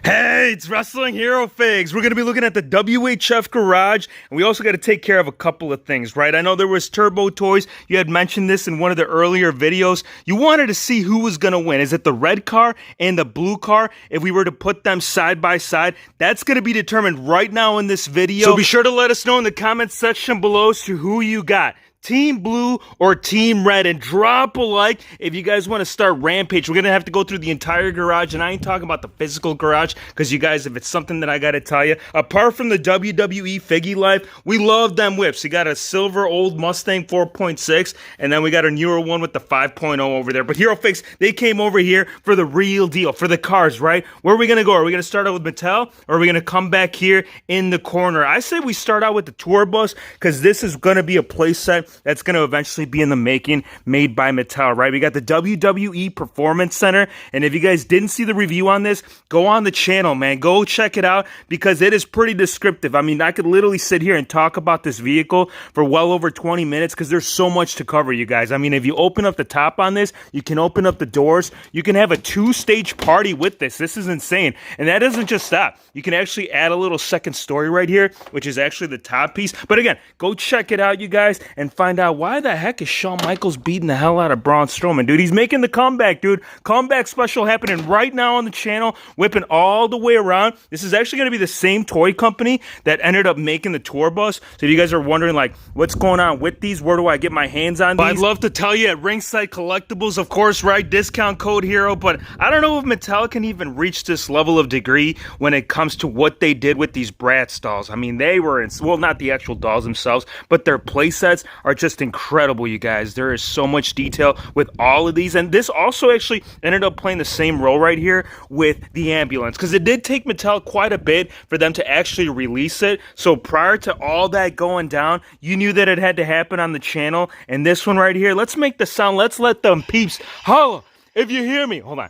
Hey, it's Wrestling Hero Figs. We're going to be looking at the WHF Garage, and we also got to take care of a couple of things, right? I know there was Turbo Toys. You had mentioned this in one of the earlier videos. You wanted to see who was going to win. Is it the red car and the blue car? If we were to put them side by side, that's going to be determined right now in this video. So be sure to let us know in the comments section below as to who you got. Team Blue or Team Red, and drop a like if you guys want to start Rampage. We're going to have to go through the entire garage, and I ain't talking about the physical garage, because you guys, if it's something that I got to tell you, apart from the WWE Figgy Life, we love them whips. You got a silver old Mustang 4.6, and then we got a newer one with the 5.0 over there. But Hero Figs, they came over here for the real deal, for the cars, right? Where are we going to go? Are we going to start out with Mattel, or are we going to come back here in the corner? I say we start out with the tour bus, because this is going to be a playset that's going to eventually be in the making, made by Mattel, right? We got the WWE Performance Center, and if you guys didn't see the review on this, go on the channel, man. Go check it out, because it is pretty descriptive. I mean, I could literally sit here and talk about this vehicle for well over 20 minutes, because there's so much to cover, you guys. I mean, if you open up the top on this, you can open up the doors. You can have a 2-stage party with this. This is insane. And that doesn't just stop. You can actually add a little second story right here, which is actually the top piece. But again, go check it out, you guys, and find out why the heck is Shawn Michaels beating the hell out of Braun Strowman, dude. He's making the comeback, dude. Comeback special happening right now on the channel, whipping all the way around. This is actually going to be the same toy company that ended up making the tour bus. So if you guys are wondering, like, what's going on with these, where do I get my hands on these? I'd love to tell you at Ringside Collectibles, of course, right? Discount code HERO, but I don't know if Mattel can even reach this level of degree when it comes to what they did with these Bratz dolls. I mean, they were, well, not the actual dolls themselves, but their play sets are just incredible, you guys. There is so much detail with all of these, and this also actually ended up playing the same role right here with the ambulance, because it did take Mattel quite a bit for them to actually release it. So prior to all that going down, you knew that it had to happen on the channel. And this one right here, let's make the sound, let's let them peeps holla if you hear me. Hold on.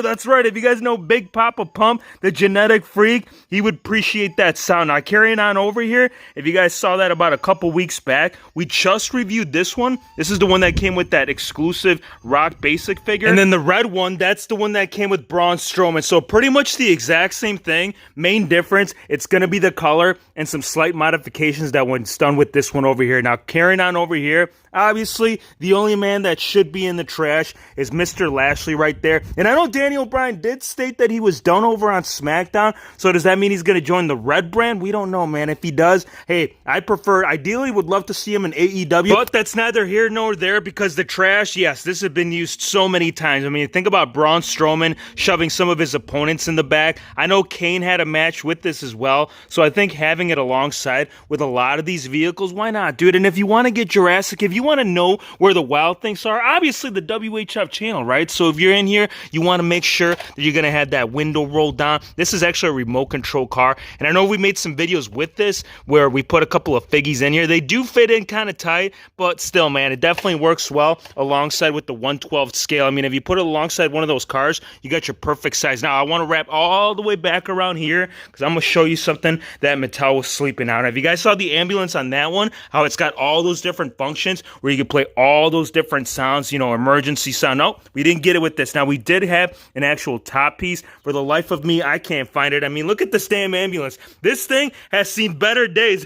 That's right. If you guys know Big Papa Pump, the genetic freak, he would appreciate that sound. Now, carrying on over here, if you guys saw that about a couple weeks back, we just reviewed this one. This is the one that came with that exclusive Rock Basic figure. And then the red one, that's the one that came with Braun Strowman. So pretty much the exact same thing. Main difference, it's going to be the color and some slight modifications that was done with this one over here. Now, carrying on over here, obviously, the only man that should be in the trash is Mr. Lashley right there. And I know Daniel Bryan did state that he was done over on SmackDown. So does that mean he's going to join the Red brand? We don't know, man. If he does, hey, ideally would love to see him in AEW. But that's neither here nor there, because the trash, yes, this has been used so many times. I mean, think about Braun Strowman shoving some of his opponents in the back. I know Kane had a match with this as well. So I think having it alongside with a lot of these vehicles, why not, dude? And if you want to get Jurassic, if you want to know where the wild things are, obviously the WHF channel, right? So if you're in here, you want to make sure that you're going to have that window rolled down. This is actually a remote control car, and I know we made some videos with this where we put a couple of figgies in here. They do fit in kind of tight, but still, man, it definitely works well alongside with the 1/12 scale. I mean, if you put it alongside one of those cars, you got your perfect size. Now, I want to wrap all the way back around here, because I'm going to show you something that Mattel was sleeping on. If you guys saw the ambulance on that one, how it's got all those different functions where you can play all those different sounds, you know, emergency sound. No, we didn't get it with this. Now, we did have an actual top piece. For the life of me, I can't find it. I mean, look at this damn ambulance. This thing has seen better days.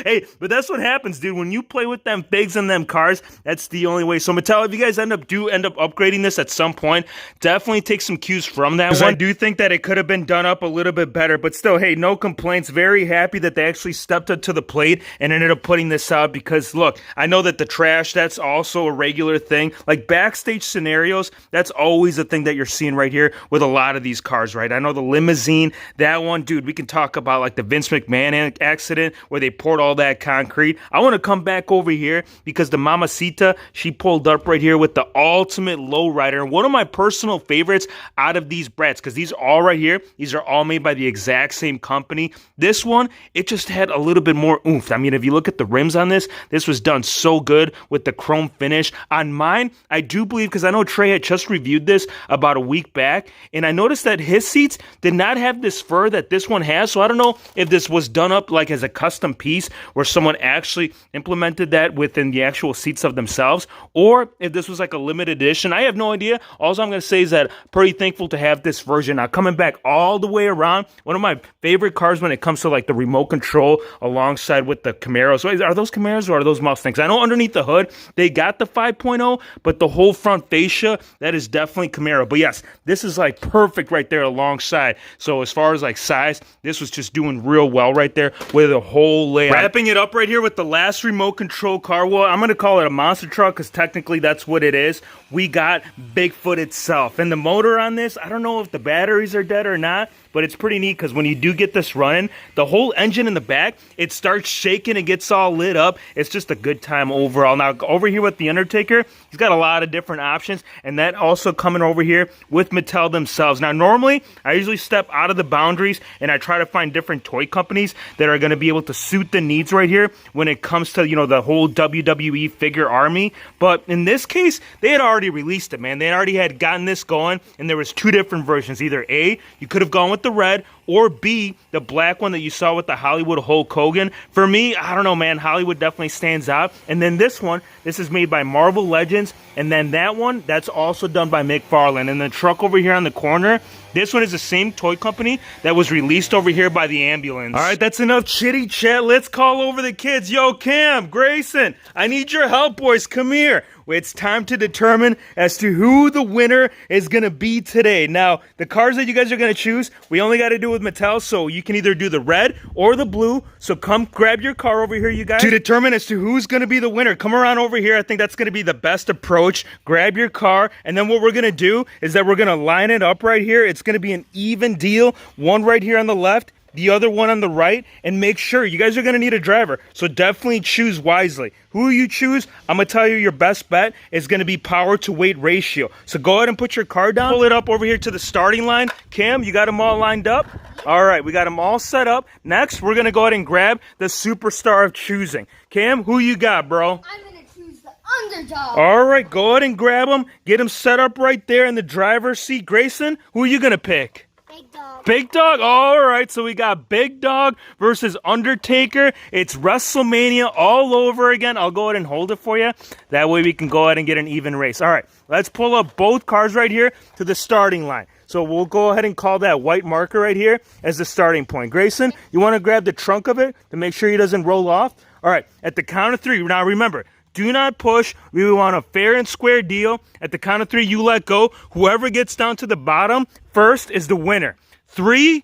Hey, but that's what happens, dude. When you play with them figs and them cars, that's the only way. So Mattel, if you guys end up upgrading this at some point, definitely take some cues from that one. I do think that it could have been done up a little bit better, but still, hey, no complaints. Very happy that they actually stepped up to the plate and ended up putting this out, because look, I know that the trash, that's also a regular thing. Like backstage scenarios, that's always a thing that you're seeing right here with a lot of these cars, right? I know the limousine, that one, dude, we can talk about like the Vince McMahon accident where they poured all that concrete. I want to come back over here because the Mamacita, she pulled up right here with the ultimate lowrider. And one of my personal favorites out of these Bratz, because these are all right here, these are all made by the exact same company. This one, it just had a little bit more oomph. I mean, if you look at the rims on this was done so good with the chrome finish. On mine, I do believe, because I know Trey had just reviewed this about a week back, and I noticed that his seats did not have this fur that this one has. So I don't know if this was done up like as a custom piece where someone actually implemented that within the actual seats of themselves, or if this was like a limited edition. I have no idea. All I'm going to say is that I'm pretty thankful to have this version. Now, coming back all the way around, one of my favorite cars when it comes to like the remote control alongside with the Camaros. So are those Camaros or are those Mustangs? I know underneath the hood, they got the 5.0, but the whole front fascia, that is definitely Camaro. But yes, this is like perfect right there alongside. So as far as like size, this was just doing real well right there with the whole layout. Wrapping it up right here with the last remote control car. Well, I'm going to call it a monster truck because technically that's what it is. We got Bigfoot itself. And the motor on this, I don't know if the batteries are dead or not, but it's pretty neat because when you do get this running, the whole engine in the back, it starts shaking, it gets all lit up. It's just a good time overall. Now, over here with the Undertaker, he's got a lot of different options, and that also coming over here with Mattel themselves. Now, normally, I usually step out of the boundaries, and I try to find different toy companies that are going to be able to suit the needs right here when it comes to, you know, the whole WWE figure army. But in this case, they had already released it, man. They already had gotten this going, and there was two different versions. Either A, you could have gone with the red, or B, the black one that you saw with the Hollywood Hulk Hogan. For me, I don't know, man, Hollywood definitely stands out. And then this one, this is made by Marvel Legends. And then that one, that's also done by McFarlane. And the truck over here on the corner, this one is the same toy company that was released over here by the ambulance. All right, that's enough chitty chat. Let's call over the kids. Yo, Cam, Grayson, I need your help, boys. Come here. It's time to determine as to who the winner is going to be today. Now, the cars that you guys are going to choose, we only got to do with Mattel, so you can either do the red or the blue. So come grab your car over here, you guys, to determine as to who's going to be the winner. Come around over here. I think that's going to be the best approach. Grab your car, and then what we're going to do is that we're going to line it up right here. It's going to be an even deal. One right here on the left, the other one on the right, and make sure you guys are going to need a driver, so definitely choose wisely. Who you choose, I'm going to tell you your best bet is going to be power to weight ratio. So go ahead and put your car down, pull it up over here to the starting line. Cam, you got them all lined up? All right, we got them all set up. Next, we're going to go ahead and grab the superstar of choosing. Cam, who you got, bro? I'm going to choose the underdog. All right, go ahead and grab them. Get them set up right there in the driver's seat. Grayson, who are you going to pick? Big dog. Big Dog? All right, so we got Big Dog versus Undertaker. It's WrestleMania all over again. I'll go ahead and hold it for you. That way we can go ahead and get an even race. All right, let's pull up both cars right here to the starting line. So we'll go ahead and call that white marker right here as the starting point. Grayson, you want to grab the trunk of it to make sure he doesn't roll off? All right, at the count of three. Now remember, do not push. We want a fair and square deal. At the count of three, you let go. Whoever gets down to the bottom first is the winner. 3,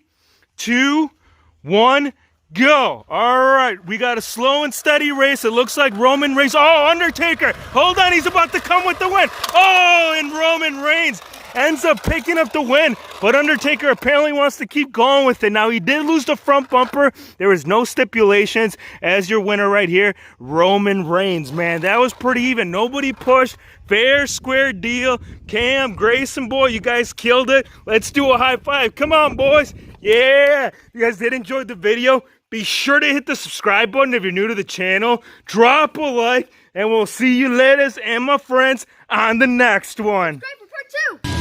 2, 1, go. All right, we got a slow and steady race. It looks like Roman Reigns. Oh, Undertaker. Hold on, he's about to come with the win. Oh, and Roman Reigns ends up picking up the win, but Undertaker apparently wants to keep going with it. Now, he did lose the front bumper. There was no stipulations. As your winner right here, Roman Reigns, man. That was pretty even. Nobody pushed. Fair, square deal. Cam, Grayson, boy, you guys killed it. Let's do a high five. Come on, boys. Yeah. If you guys did enjoy the video, be sure to hit the subscribe button if you're new to the channel. Drop a like, and we'll see you later and my friends on the next one. Subscribe for part 2.